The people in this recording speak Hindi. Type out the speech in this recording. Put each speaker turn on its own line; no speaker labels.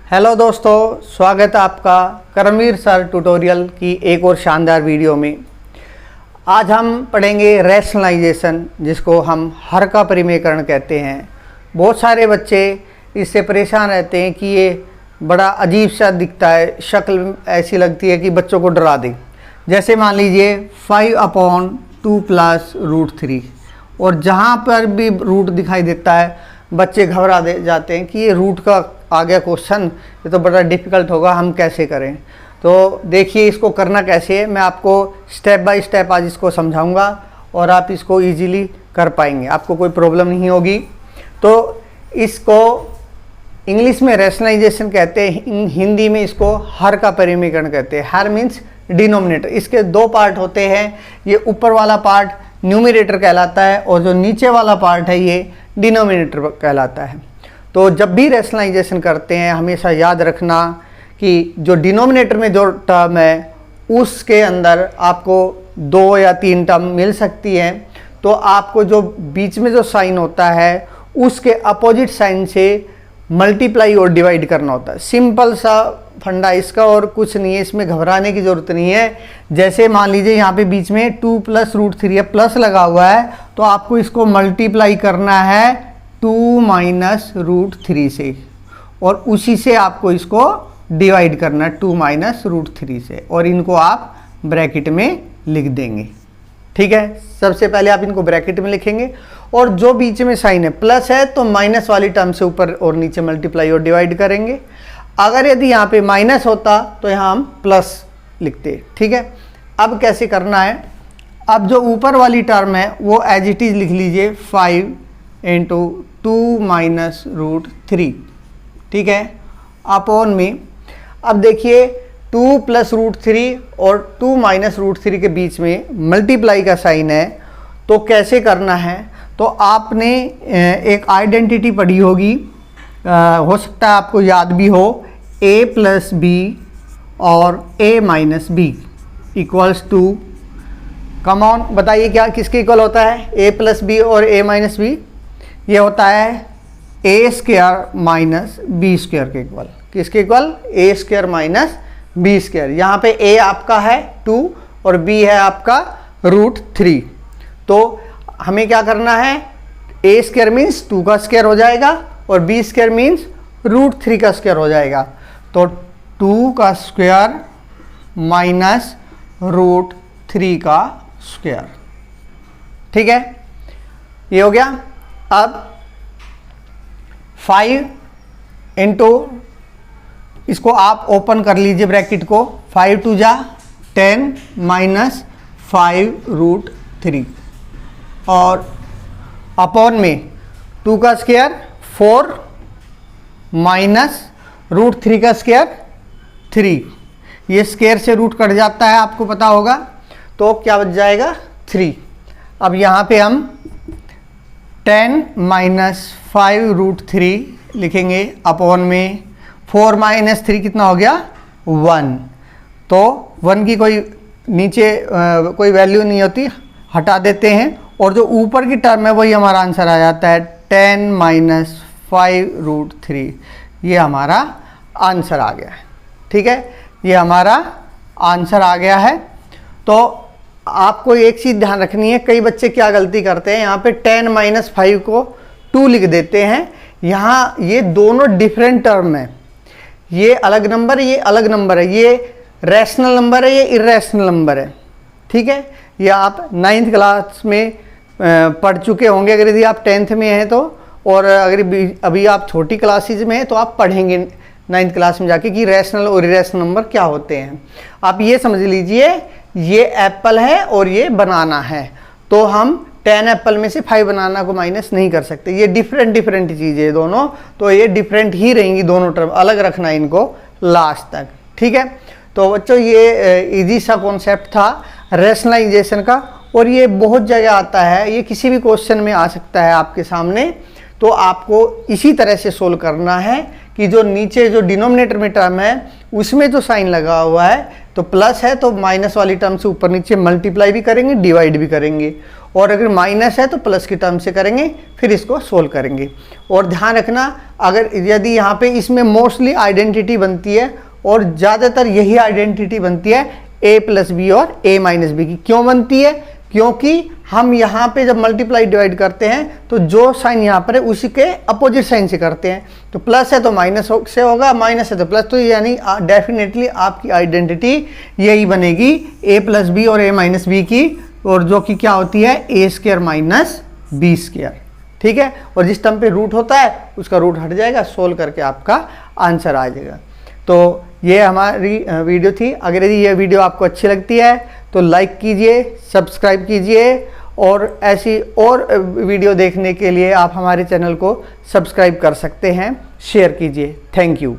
हेलो दोस्तों, स्वागत है आपका करमवीर सर ट्यूटोरियल की एक और शानदार वीडियो में। आज हम पढ़ेंगे रैशनलाइजेशन, जिसको हम हर का परिमेयकरण कहते हैं। बहुत सारे बच्चे इससे परेशान रहते हैं कि ये बड़ा अजीब सा दिखता है, शक्ल ऐसी लगती है कि बच्चों को डरा दे। जैसे मान लीजिए 5/2 + √3, और जहाँ पर भी रूट दिखाई देता है बच्चे घबरा जाते हैं कि ये रूट का आ गया क्वेश्चन, ये तो बड़ा डिफ़िकल्ट होगा, हम कैसे करें। तो देखिए इसको करना कैसे है, मैं आपको स्टेप बाय स्टेप आज इसको समझाऊंगा और आप इसको इजीली कर पाएंगे, आपको कोई प्रॉब्लम नहीं होगी। तो इसको इंग्लिश में रैशनलाइजेशन कहते हैं, हिंदी में इसको हर का परिमेयकरण कहते हैं। हर मीन्स डिनोमिनेटर। इसके दो पार्ट होते हैं, ये ऊपर वाला पार्ट न्यूमरेटर कहलाता है और जो नीचे वाला पार्ट है ये डिनोमिनेटर कहलाता है। तो जब भी रैशनलाइजेशन करते हैं हमेशा याद रखना कि जो डिनोमिनेटर में जो टर्म है उसके अंदर आपको 2 या 3 टर्म मिल सकती हैं, तो आपको जो बीच में जो साइन होता है उसके अपोजिट साइन से मल्टीप्लाई और डिवाइड करना होता है। सिंपल सा फंडा इसका, और कुछ नहीं है, इसमें घबराने की ज़रूरत नहीं है। जैसे मान लीजिए यहाँ पे बीच में 2 + √3 है, प्लस लगा हुआ है, तो आपको इसको मल्टीप्लाई करना है 2 - √3 से, और उसी से आपको इसको डिवाइड करना है 2 - √3 से, और इनको आप ब्रैकेट में लिख देंगे। ठीक है, सबसे पहले आप इनको ब्रैकेट में लिखेंगे, और जो बीच में साइन है प्लस है तो माइनस वाली टर्म से ऊपर और नीचे मल्टीप्लाई और डिवाइड करेंगे। अगर यदि यहाँ पे माइनस होता तो यहाँ हम प्लस लिखते। ठीक है, अब कैसे करना है, अब जो ऊपर वाली टर्म है वो एज इट इज लिख लीजिए 5 × 2 - √3। ठीक है, अपॉन में, अब देखिए 2 + √3 और 2 - √3 के बीच में मल्टीप्लाई का साइन है, तो कैसे करना है। तो आपने एक आइडेंटिटी पढ़ी होगी, हो सकता है आपको याद भी हो, a + b और a - b = कम ऑन, बताइए क्या किसके इक्वल होता है, a + b और a - b, ये होता है a² - b² के इक्वल। किसके इक्वल, a² - b²। यहाँ पे a आपका है 2 और b है आपका √3। तो हमें क्या करना है, a² मीन्स 2 का स्क्वायर हो जाएगा और b² मीन्स √3 का स्क्वायर हो जाएगा। तो 2 का स्क्वायर माइनस √3 का स्क्वायर। ठीक है, ये हो गया। अब 5 × इसको आप ओपन कर लीजिए ब्रैकेट को, 5 × 2 = 10 - 5 √3, और अपॉन में 2 का स्क्वायर 4 माइनस √3 का स्क्वायर 3। ये स्क्वायर से रूट कट जाता है, आपको पता होगा, तो क्या बच जाएगा 3। अब यहाँ पे हम 10 - 5 √3 लिखेंगे, अपॉन में 4 - 3 कितना हो गया 1। तो 1 की कोई नीचे कोई वैल्यू नहीं होती, हटा देते हैं, और जो ऊपर की टर्म है वही हमारा आंसर आ जाता है 10 - 5 √3। ये हमारा आंसर आ गया है। ठीक है, ये हमारा आंसर आ गया है। तो आपको एक चीज़ ध्यान रखनी है, कई बच्चे क्या गलती करते हैं, यहाँ पे 10 - 5 को 2 लिख देते हैं। यहाँ ये दोनों डिफरेंट टर्म है, ये अलग नंबर, ये अलग नंबर है, ये रैशनल नंबर है, ये इर्रेशनल नंबर है। ठीक है, ये आप 9th क्लास में पढ़ चुके होंगे, अगर यदि आप 10th में हैं तो, और अगर अभी आप छोटी क्लासेज में हैं तो आप पढ़ेंगे 9th क्लास में जाके कि रैशनल और इरेशनल नंबर क्या होते हैं। आप ये समझ लीजिए, ये एप्पल है और ये बनाना है, तो हम 10 एप्पल में से 5 बनाना को माइनस नहीं कर सकते। ये डिफरेंट चीज़ें हैं दोनों, तो ये डिफरेंट ही रहेंगी दोनों टर्म, अलग रखना इनको लास्ट तक। ठीक है, तो बच्चों ये इजी सा कॉन्सेप्ट था रैशनलाइजेशन का, और ये बहुत जगह आता है, ये किसी भी क्वेश्चन में आ सकता है आपके सामने। तो आपको इसी तरह से सोल्व करना है कि जो नीचे जो डिनोमिनेटर में टर्म है उसमें जो साइन लगा हुआ है, तो प्लस है तो माइनस वाली टर्म से ऊपर नीचे मल्टीप्लाई भी करेंगे, डिवाइड भी करेंगे, और अगर माइनस है तो प्लस की टर्म से करेंगे, फिर इसको सोल्व करेंगे। और ध्यान रखना, अगर यदि यहाँ पे इसमें मोस्टली आइडेंटिटी बनती है और ज़्यादातर यही आइडेंटिटी बनती है a प्लस बी और a माइनस बी की। क्यों बनती है? क्योंकि हम यहाँ पे जब मल्टीप्लाई डिवाइड करते हैं तो जो साइन यहाँ पर है उसी के अपोजिट साइन से करते हैं। तो प्लस है तो माइनस से होगा, माइनस है तो प्लस, तो यानी डेफिनेटली आपकी आइडेंटिटी यही बनेगी a प्लस बी और a माइनस बी की, और जो कि क्या होती है a square minus B square. ठीक है, और जिस टर्म पे रूट होता है उसका रूट हट जाएगा, सोल्व करके आपका आंसर आ जाएगा। तो ये हमारी वीडियो थी। अगर यदि ये वीडियो आपको अच्छी लगती है तो लाइक कीजिए, सब्सक्राइब कीजिए, और ऐसी और वीडियो देखने के लिए आप हमारे चैनल को सब्सक्राइब कर सकते हैं, शेयर कीजिए। Thank you.